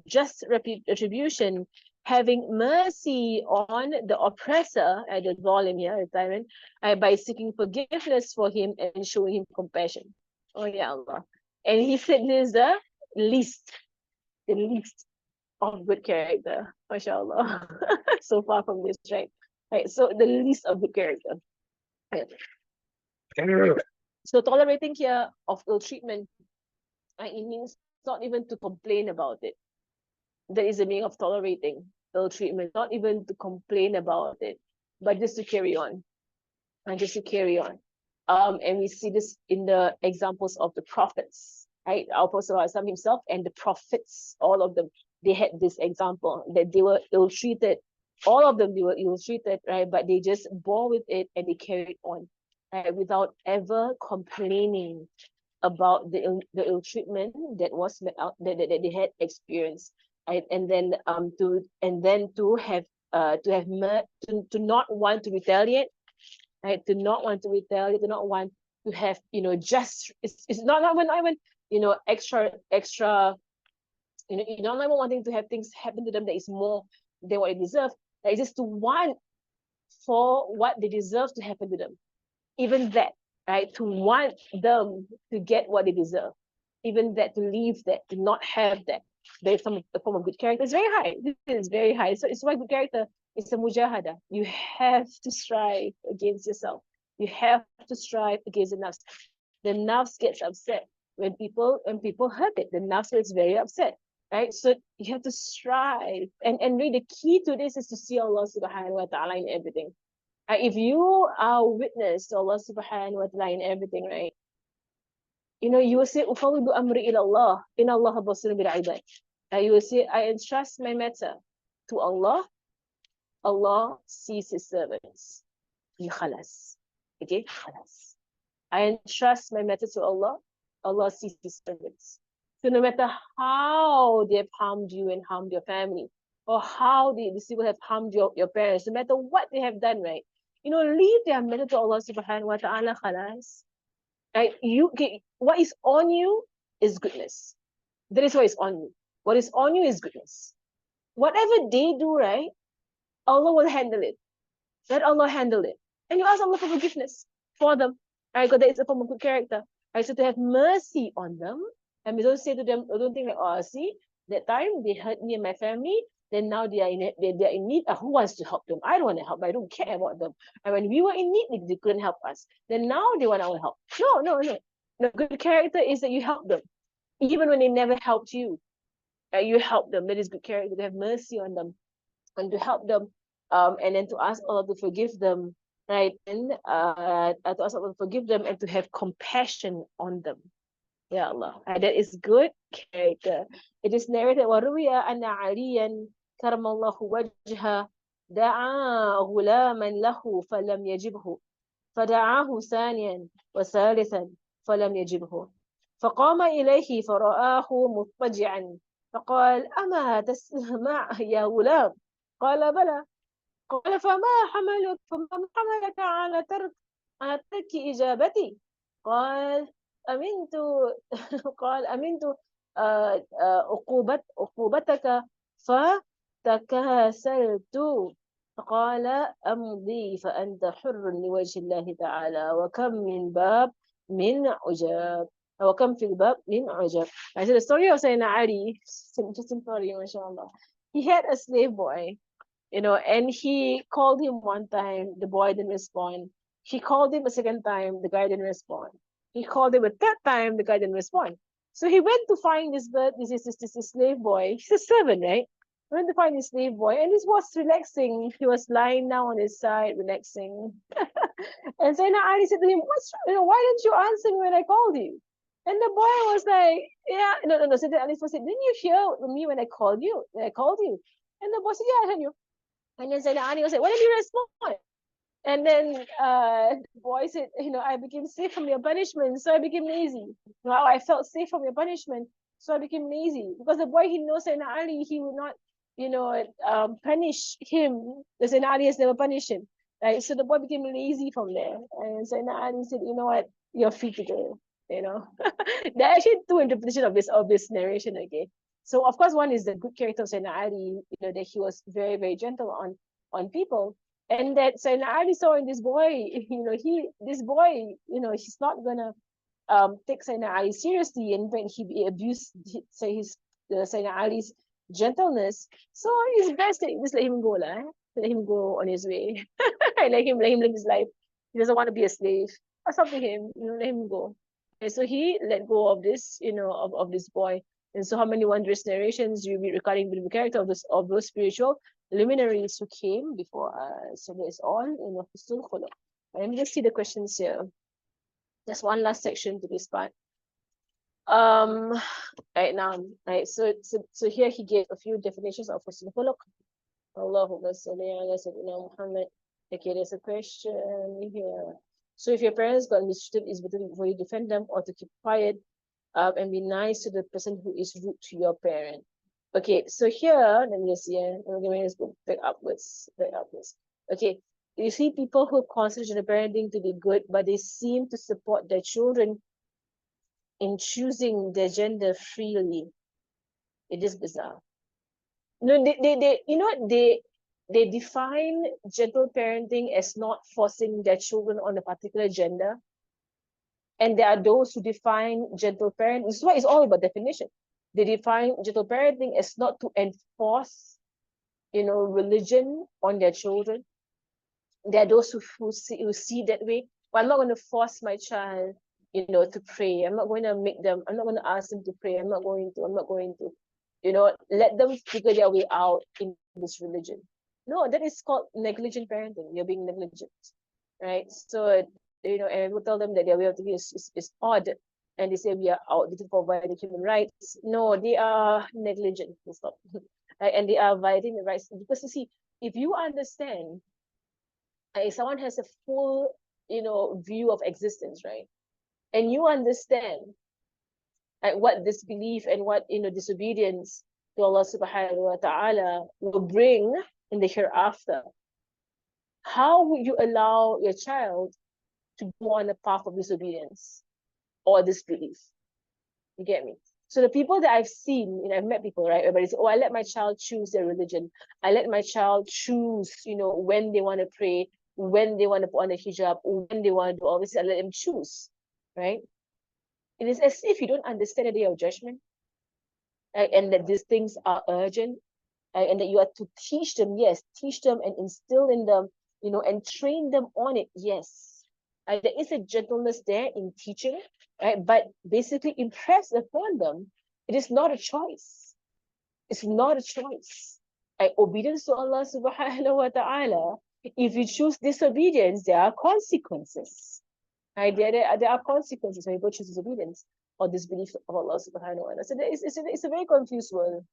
just retribution, having mercy on the oppressor, the zalim here, the tyrant, by seeking forgiveness for him and showing him compassion. Oh, yeah, Allah. And he said this is the least of good character. MashaAllah. So far from this, right? Right. So the least of good character. Right. So tolerating here of ill treatment, it means not even to complain about it. That is the meaning of tolerating ill treatment, not even to complain about it, but just to carry on. And just to carry on. And we see this in the examples of the prophets, right? Our Prophet ﷺ himself and the prophets, all of them, they had this example that they were ill-treated. All of them, they were ill-treated, right? But they just bore with it and they carried on, right? Without ever complaining about the ill treatment that was met out that they had experienced, right? And then to have to not want to retaliate, right? To not want to retaliate, to not want to have, just it's not even extra, you're not even wanting to have things happen to them that is more than what they deserve. Like just to want for what they deserve to happen to them. Even that, right? To want them to get what they deserve. Even that, to leave that, to not have that. There's a form of good character. It's very high. This is very high. So it's why good character is a mujahada. You have to strive against yourself. You have to strive against the nafs. The nafs gets upset when people hurt it. The nafs gets very upset, right? So you have to strive. And really the key to this is to see Allah subhanahu wa ta'ala in everything. If you are witness to Allah subhanahu wa ta'ala in everything, right? You will say, Ufawidu amri ila Allah, inna Allah basirun bil ibad. You will say, I entrust my matter to Allah. Allah sees his servants. Khalas. Okay, khalas. I entrust my matter to Allah. Allah sees his servants. So no matter how they have harmed you and harmed your family, or how these people have harmed your parents, no matter what they have done, right? Leave their matter to Allah subhanahu wa ta'ala, khalas. Right? What is on you is goodness. That is what is on you. What is on you is goodness. Whatever they do, right? Allah will handle it. Let Allah handle it. And you ask Allah for forgiveness for them. Right? Because that is a form of good character. Right? So to have mercy on them, and we don't say to them, don't think like, oh, see, that time they hurt me and my family, then now they are in need. Who wants to help them? I don't want to help. I don't care about them. And when we were in need, they couldn't help us. Then now they want our help. No. The good character is that you help them. Even when they never helped you, you help them. That is good character, to have mercy on them and to help them. And then to ask Allah to forgive them, right? And to ask Allah to forgive them and to have compassion on them. Ya Allah. That is good character. It is narrated, وَرُوِيَ أَنَّ عَلِيًّا كَرَمَ اللَّهُ وَجْهَهُ دعا غلاما له فلم يجبه فدعاه ثانيا وثالثا فلم يجبه فقام إليه فرآه مضطجعا فقال أما تسمع يا غلام قال بلى قال فما حملك على ترك إجابتي قال أمنت عقوبتك فتكاسلت فقال أمضي فأنت حر لوجه الله تعالى وكم من باب من عجاب وكم في الباب من عجاب. I said the story of Sayyidina Ali, interesting story, mashallah. He had a slave boy, and he called him one time, the boy didn't respond. He called him a second time, the guy didn't respond. He called him a third time, the guy didn't respond. So he went to find this slave boy. He's a servant, right? He went to find his slave boy, and he was relaxing. He was lying down on his side, relaxing. And Sayyidina Ali said to him, why didn't you answer me when I called you? And the boy was like, yeah, no. Sayyidina Ali said, didn't you hear me when I called you? And the boy said, yeah, I heard you. And then Sayyidina Ali was like, why didn't you respond? And then the boy said, I became safe from your punishment, so I became lazy. Now I felt safe from your punishment, so I became lazy. Because the boy, he knows Sayyidina Ali, he will not, punish him. The Sayyidina Ali has never punished him. Right? So the boy became lazy from there. And Sayyidina Ali said, you know what, you're free to go. There are actually two interpretations of this narration again. So of course, one is the good character of Sayyidina Ali, that he was very, very gentle on people. And that Sayyidina Ali saw in this boy, this boy, he's not gonna take Sayyidina Ali seriously, and when he abused, say Sayyidina Ali's gentleness. So it's best that just let him go, lah. Let him go on his way. Let him live his life. He doesn't want to be a slave. That's up to him. Let him go. And so he let go of this, of this boy. And so how many wondrous narrations you read regarding the character of those spiritual luminaries who came before us. So there's all in the Husnul Khuluq. Let me just see the questions here. There's one last section to this part. Right now, right. So here he gave a few definitions of Husnul Khuluq. Allahumma salli ala Sayyidina Muhammad. Okay, there's a question here. So if your parents got mistreated, is better for you to defend them or to keep quiet and be nice to the person who is rude to your parent. Okay, so here, let me just see. Let me just go back upwards. Okay, you see people who consider the parenting to be good, but they seem to support their children in choosing their gender freely. It is bizarre. No, they define gentle parenting as not forcing their children on a particular gender. And there are those who define gentle parenting. This is why it's all about definition. They define gentle parenting as not to enforce, religion on their children. There are those who see that way. Well, I'm not going to force my child, to pray. I'm not going to ask them to pray. I'm not going to, let them figure their way out in this religion. No, that is called negligent parenting. You're being negligent, right? So, and I will tell them that their way of thinking is odd. And they say we are out to provide human rights. No, they are negligent. Stop. Right? And they are violating the rights. Because you see, if you understand, if someone has a full, view of existence, right? And you understand what disbelief and what, disobedience to Allah subhanahu wa ta'ala will bring in the hereafter, how would you allow your child to go on a path of disobedience or disbelief? You get me? So the people that I've seen, I've met people, right? Everybody says, oh, I let my child choose their religion. I let my child choose, when they want to pray, when they want to put on the hijab, when they want to do all this, I let them choose, right? It is as if you don't understand the day of judgment, right? And that these things are urgent, right? And that you are to teach them, yes, teach them and instill in them, and train them on it, yes. There is a gentleness there in teaching, right? But basically impress upon them, it is not a choice. It's not a choice. Obedience to Allah subhanahu wa ta'ala, if you choose disobedience, there are consequences. Right? There are consequences when people choose disobedience or disbelief of Allah subhanahu wa ta'ala. So it's a very confused world.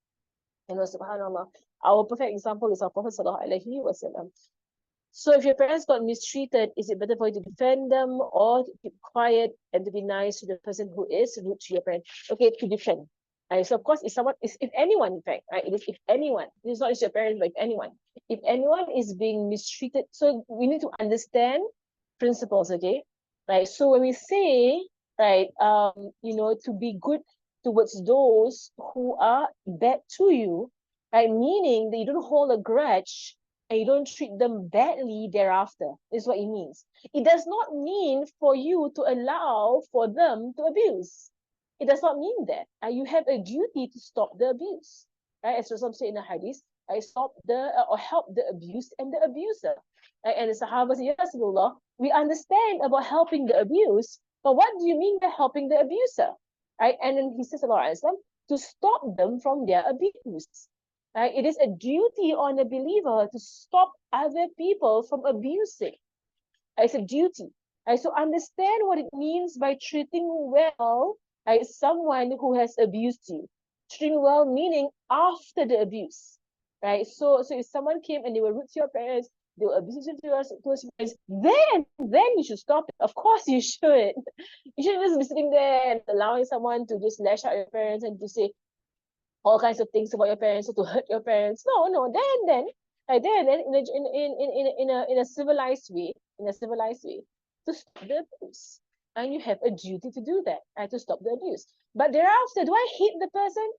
Subhanallah. Our perfect example is our Prophet sallallahu alaihi wasallam. So if your parents got mistreated, is it better for you to defend them or to keep quiet and to be nice to the person who is rude to your parent? Okay, to defend. So of course, if anyone, in fact, right, it is if anyone, it is not just your parents, but if anyone is being mistreated, so we need to understand principles, okay? Right. So when we say, right, to be good towards those who are bad to you, right, meaning that you don't hold a grudge and you don't treat them badly thereafter, is what it means. It does not mean for you to allow for them to abuse. It does not mean that. You have a duty to stop the abuse. Right? As Rasul said in the hadith, stop or help the abused and the abuser. Right? And the Sahaba said, Ya Rasulullah, we understand about helping the abused, but what do you mean by helping the abuser? Right? And then he says, to stop them from their abuse. Right? It is a duty on a believer to stop other people from abusing. It's a duty. So understand what it means by treating well someone who has abused you. Treating well meaning after the abuse. Right? So if someone came and they were rude to your parents, they were abusive towards your parents, then you should stop it. Of course you should. You shouldn't just be sitting there and allowing someone to just lash out at your parents and to say all kinds of things about your parents or to hurt your parents. No, then like then in a civilized way, to stop the abuse. And you have a duty to do that and to stop the abuse. But thereafter, do I hate the person?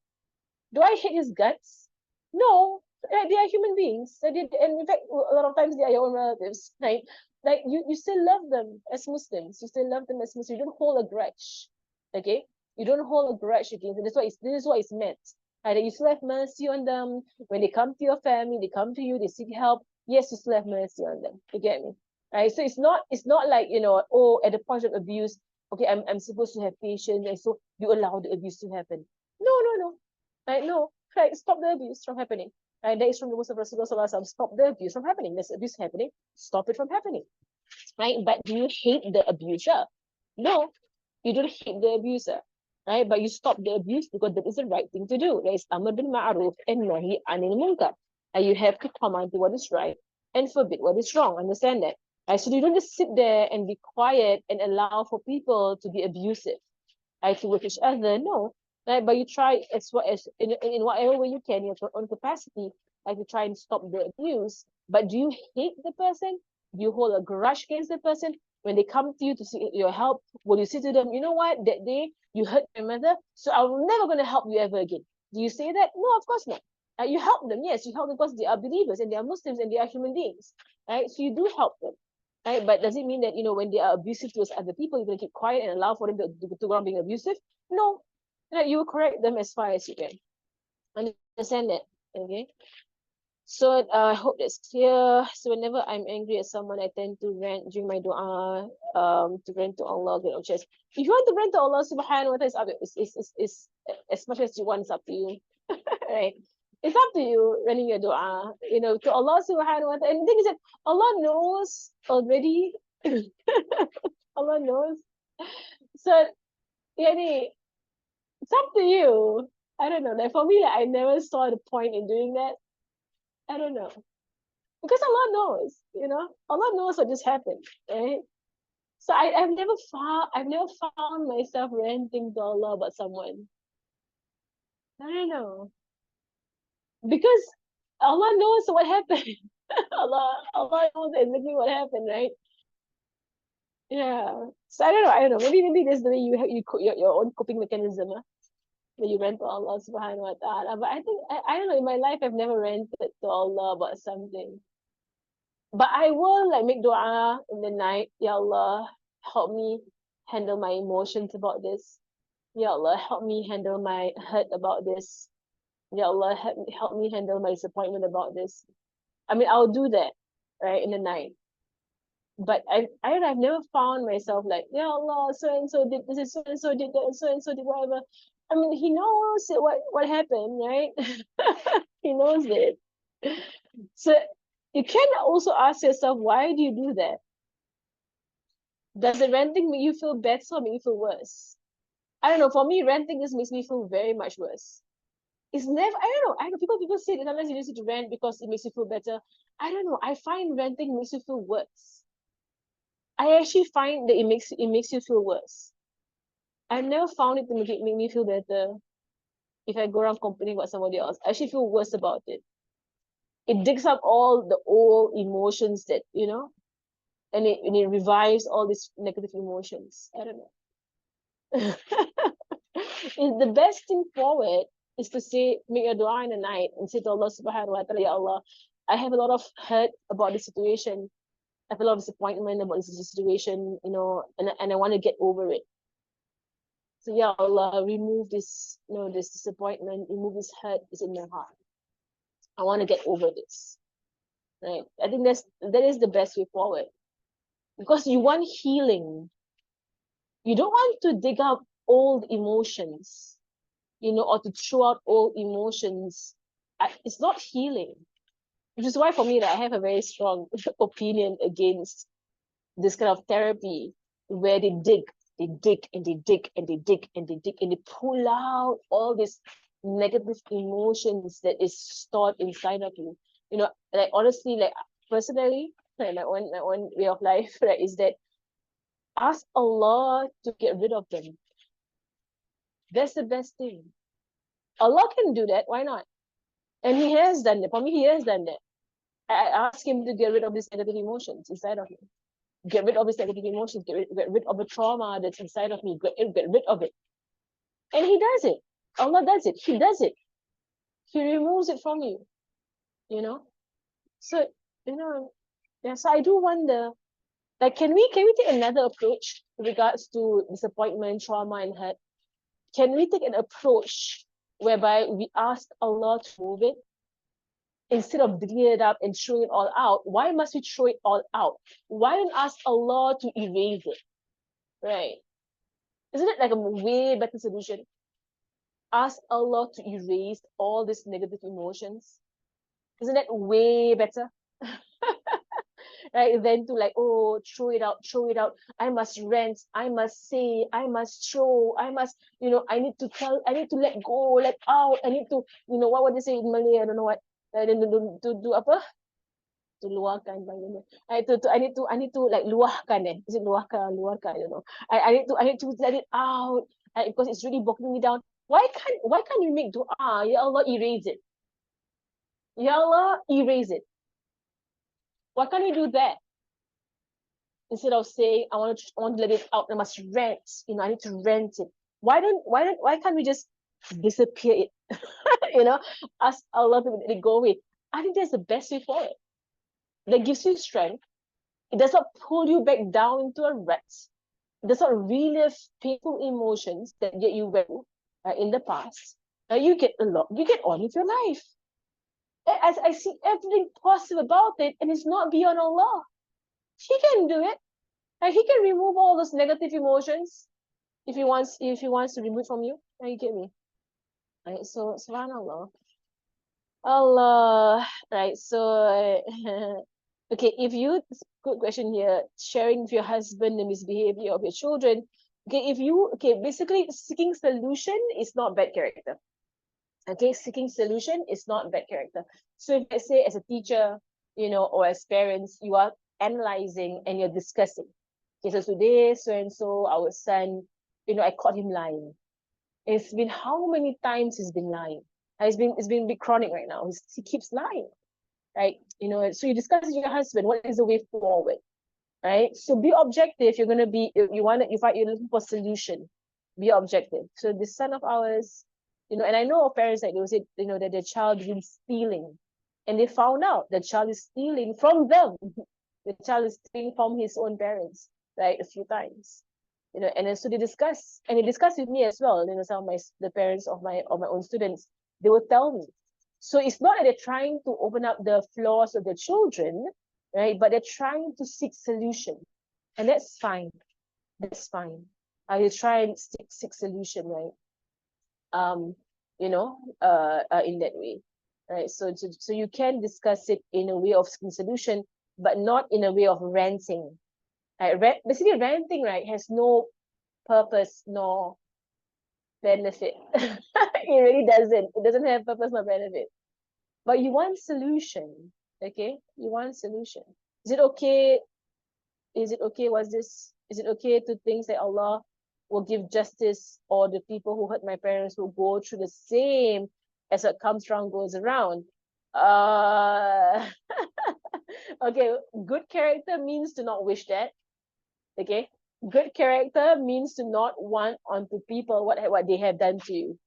Do I hate his guts? No, they are human beings. And in fact, a lot of times they are your own relatives, right? Like you still love them as Muslims. You still love them as Muslims. You don't hold a grudge, okay? You don't hold a grudge against them. This is what it's meant. And you still have mercy on them. When they come to your family, they come to you, they seek help. Yes, you still have mercy on them. You get me? Right? So it's not like, oh, at the point of abuse, okay, I'm supposed to have patience, and so you allow the abuse to happen. No. Right? No, right? Stop the abuse from happening. Right? That is from the words of Rasulullah. Stop the abuse from happening. There's abuse happening. Stop it from happening. Right? But do you hate the abuser? No, you don't hate the abuser. Right? But you stop the abuse because that is the right thing to do. There is Amr bil Ma'ruf and Nahi Anil Munkar. And you have to command what is right and forbid what is wrong. Understand that? Right? So you don't just sit there and be quiet and allow for people to be abusive, right, towards each other. No, right? But you try as well as in whatever way you can, in your own capacity, like to try and stop the abuse. But do you hate the person? Do you hold a grudge against the person? When they come to you to seek your help, will you say to them, you know what, that day you hurt my mother, so I'm never going to help you ever again? Do you say that? No, of course not. You help them, yes, you help them because they are believers and they are Muslims and they are human beings, right? So you do help them, right? But does it mean that, when they are abusive towards other people, you're going to keep quiet and allow for them to go on being abusive? No, right? You will correct them as far as you can. Understand that? Okay. So I hope that's clear. So whenever I'm angry at someone, I tend to rant during my dua, to rant to Allah, get chest. If you want to rant to Allah subhanahu wa ta'ala, it's as much as you want, it's up to you. Right? It's up to you running your dua, to Allah subhanahu wa ta'ala. And the thing is that Allah knows already. Allah knows. So, yani, it's up to you. I don't know. Like for me, I never saw the point in doing that. I don't know. Because Allah knows, Allah knows what just happened, right? So I've never found myself ranting to Allah about someone. I don't know. Because Allah knows what happened. Allah knows exactly what happened, right? Yeah. So I don't know. Maybe that's the way you your own coping mechanism, when you rant to Allah subhanahu wa ta'ala. But I think I don't know, in my life I've never ranted to Allah about something. But I will like make dua in the night. Ya Allah, help me handle my emotions about this. Ya Allah, help me handle my hurt about this. Ya Allah, help me handle my disappointment about this. I mean, I'll do that, right, in the night. But I've never found myself like, Ya Allah, so and so did this, so and so did that, so and so did whatever. I mean, He knows what happened, right? He knows it. So you can also ask yourself, why do you do that? Does the ranting make you feel better or make you feel worse? I don't know. For me, ranting just makes me feel very much worse. It's never, I don't know. People say that sometimes you just need to rant because it makes you feel better. I don't know. I find ranting makes you feel worse. I actually find that it makes you feel worse. I've never found it to make me feel better if I go around complaining about somebody else. I actually feel worse about it. It digs up all the old emotions that, and it revives all these negative emotions. I don't know. The best thing forward is to say, make a dua in the night and say to Allah subhanahu wa ta'ala, Ya Allah, I have a lot of hurt about this situation. I have a lot of disappointment about this situation, and I want to get over it. So Ya Allah, remove this, this disappointment, remove this hurt that's in my heart. I want to get over this. Right? I think that is the best way forward. Because you want healing. You don't want to dig up old emotions, or to throw out old emotions. It's not healing. Which is why for me, I have a very strong opinion against this kind of therapy where they dig and they dig and they dig and they dig and they pull out all these negative emotions that is stored inside of you. Like honestly, like personally, like my own way of life, right, is that ask Allah to get rid of them. That's the best thing. Allah can do that. Why not? And He has done that. For me, He has done that. I ask Him to get rid of these negative emotions inside of me. Get rid of these negative emotions. Get rid of the trauma that's inside of me. Get rid of it. And He does it. Allah does it. He does it. He removes it from you. You know. So yeah. So I do wonder, like, can we take another approach with regards to disappointment, trauma, and hurt? Can we take an approach whereby we ask Allah to move it instead of digging it up and throwing it all out? Why must we throw it all out? Why don't ask Allah to erase it? Right? Isn't it like a way better solution? Ask Allah to erase all these negative emotions. Isn't that way better? Right? Then to like, oh, throw it out. I must rant, I must say, I must throw, I must, I need to let go, let out. I need to, what would they say in Malay? I don't know what. To do apa? To luahkan, I need to like luahkan. Is it luahkan? Luahkan? I don't know. I need to let it out because it's really bogging me down. Why can't we make dua? Ya Allah, erase it. Ya Allah, erase it. Why can't we do that? Instead of saying, I want to let it out, I must rent, I need to rent it. Why can't we just disappear it? Ask Allah to let it go away. I think that's the best way for it. That gives you strength. It does not pull you back down into a rut. It does not relive painful emotions that you went through in the past. You get on with your life. I see everything positive about it, and it's not beyond Allah. He can do it. Like, He can remove all those negative emotions if he wants to remove from you. You get me? Right. So subhanallah. Allah. Right. So okay, good question here. Sharing with your husband the misbehavior of your children. Okay, basically seeking solution is not bad character. Okay, seeking solution is not bad character. So if let's say as a teacher, or as parents, you are analyzing and you're discussing. Okay, so today, so and so, our son, I caught him lying. It's been how many times he's been lying? It's been a bit chronic right now. He keeps lying, right? So you discuss with your husband, what is the way forward, right? So be objective. You're looking for solution. Be objective. So this son of ours, and I know of parents that they will say, that their child is stealing, and they found out the child is stealing from them. The child is stealing from his own parents, right? A few times, and then so they discuss with me as well. Some of the parents of my own students, they will tell me. So it's not that they're trying to open up the flaws of the children, right? But they're trying to seek solution, and that's fine. That's fine. I will try and seek solution, right? In that way, right? So you can discuss it in a way of seeking solution, but not in a way of ranting. Right? Basically, ranting, right, has no purpose nor benefit. It really doesn't. It doesn't have purpose nor benefit. But you want solution, okay? You want solution. Is it okay? Is it okay? Is it okay to think that Allah will give justice, or the people who hurt my parents will go through the same as what comes around goes around? Okay, good character means to not wish that. Okay, good character means to not want onto people what they have done to you.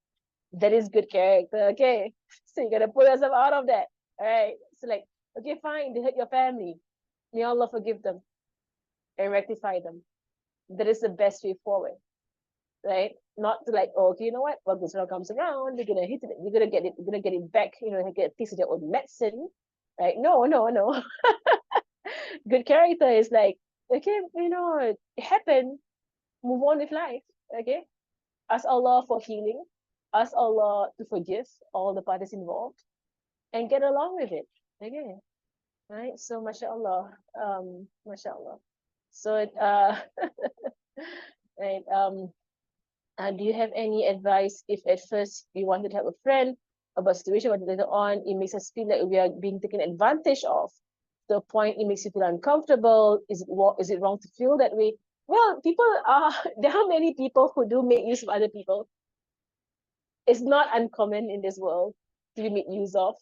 That is good character. Okay, so you gotta pull yourself out of that. All right. So like, okay, fine, they hurt your family. May Allah forgive them and rectify them. That is the best way forward, right? Not to like, oh, okay, you know what? What goes around comes around. They're gonna hit it. You're gonna get it. You're gonna get it back. Get a piece of their own medicine, right? No. Good character is like, okay, it happened. Move on with life. Okay, ask Allah for healing. Ask Allah to forgive all the parties involved, and get along with it. Okay, right? So, mashallah, mashallah. So, right, do you have any advice if at first we wanted to help a friend about a situation, but later on it makes us feel like we are being taken advantage of? to a point it makes you feel uncomfortable. Is it wrong to feel that way? Well, people are there are many people who do make use of other people. It's not uncommon in this world to be made use of.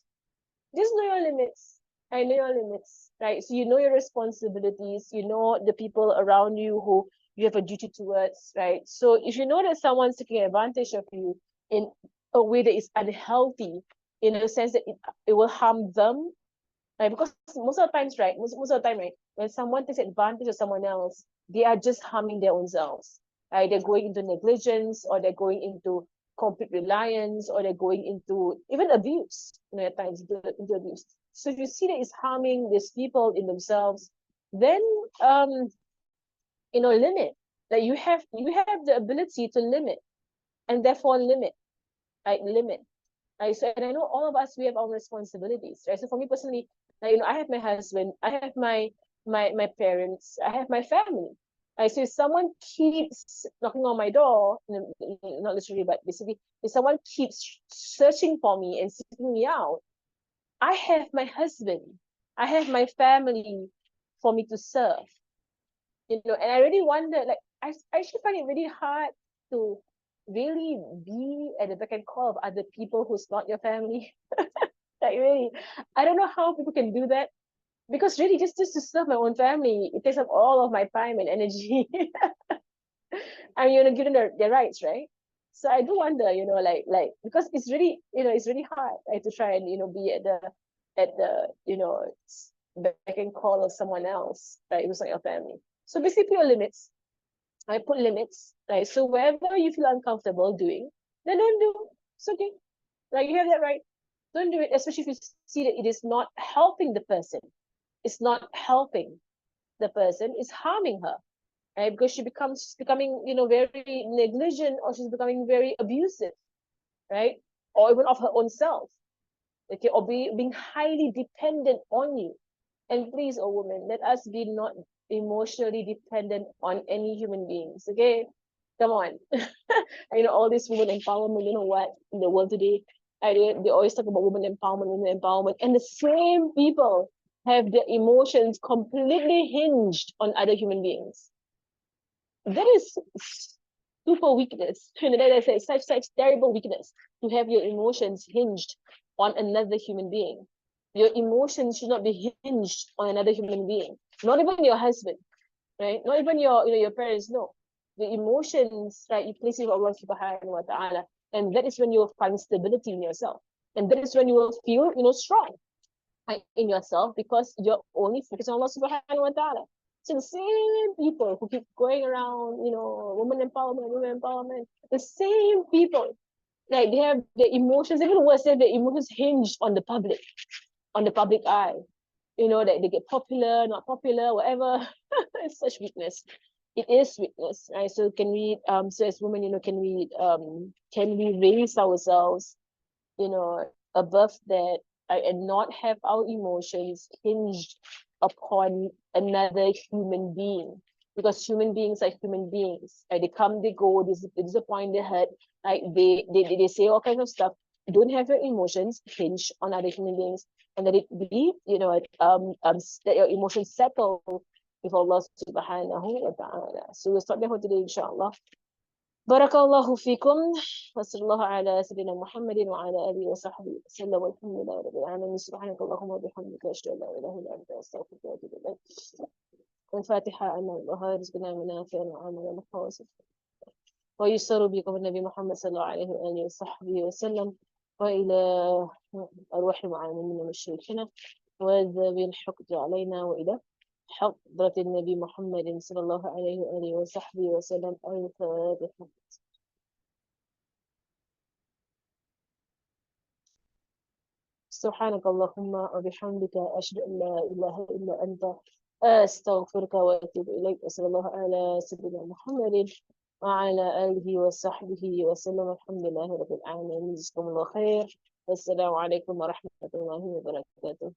Just know your limits. I know your limits, right? So you know your responsibilities, you know the people around you who you have a duty towards, right? So if you know that someone's taking advantage of you in a way that is unhealthy, in a sense that it will harm them, right? Because most of the times, right? Most of the time, right, when someone takes advantage of someone else, they are just harming their own selves. Right? They're going into negligence, or they're going into complete reliance, or they're going into even abuse, at times into abuse. So if you see that it's harming these people in themselves, then limit. That you have the ability to limit, and therefore limit, right? Limit. Right? So, and I know all of us, we have our responsibilities, right? So for me personally, like, I have my husband, I have my parents, I have my family. Right? So if someone keeps knocking on my door, not literally, but basically, if someone keeps searching for me and seeking me out, I have my husband, I have my family for me to serve. And I really wonder, like, I actually find it really hard to really be at the beck and call of other people who's not your family. Like, really, I don't know how people can do that, because really, just to serve my own family, it takes up all of my time and energy. I mean, give them their rights, right? So I do wonder, because it's really hard, right, to try and be at the beck and call of someone else, right, who's not your family. So basically, put your limits. I put limits, right? So wherever you feel uncomfortable doing, then don't do. It's okay. Like, you have that right. Don't do it, especially if you see that it is not helping the person. It's not helping the person. It's harming her, right? Because she becomes becoming, very negligent, or she's becoming very abusive, right? Or even of her own self, okay? Or being highly dependent on you. And please, oh woman, let us be not emotionally dependent on any human beings, okay? Come on. All this women empowerment, what, in the world today, they always talk about women empowerment, and the same people have their emotions completely hinged on other human beings. That is super weakness. That is such terrible weakness, to have your emotions hinged on another human being. Your emotions should not be hinged on another human being. Not even your husband, right? Not even your parents. No, the emotions, right? You place it with Allah Subhanahu wa Taala, and that is when you will find stability in yourself, and that is when you will feel, strong, right, in yourself, because you're only focused on Allah Subhanahu wa Taala. So the same people who keep going around, women empowerment, the same people, like, they have their emotions, even worse, they have their emotions hinged on the public eye. That they get popular, not popular, whatever. It's such weakness. It is weakness, right? So can we, so as women, can we raise ourselves, above that, and not have our emotions hinged upon another human being? Because human beings are human beings, right? They come, they go, they disappoint, they hurt, like, they say all kinds of stuff. Don't have your emotions hinged on other human beings, and let it be, that your emotions settle with Allah Subhanahu wa Ta'ala. So we'll stop there for today, inshallah. Barakallahu fikum. Wassallallahu ala sayyidina Muhammadin wa ala alihi wa sahbihi wa sallam. Walhamdulillahi rabbil alamin. Subhanakallahumma wa bihamdika ashhadu an la ilaha illa anta astaghfiruka wa atubu ilayk. الفاتحة أن الله رزقنا منافع وعمل خالص ويسر بكم النبي محمد صلى الله عليه وآله وصحبه وسلم، وإلى أرواح المعاملين من مشايخنا وذوي الحقد علينا، وإلى حضرة النبي محمد صلى الله عليه وآله وصحبه وسلم. الفاتحة. سبحانك اللهم وبحمدك أشهد أن لا إله إلا أنت أستغفرك وأتوب إليك. وصلى الله على سيدنا محمد وعلى آله وصحبه وسلم. الحمد لله رب العالمين. جزاكم الله خير. والسلام عليكم ورحمة الله وبركاته.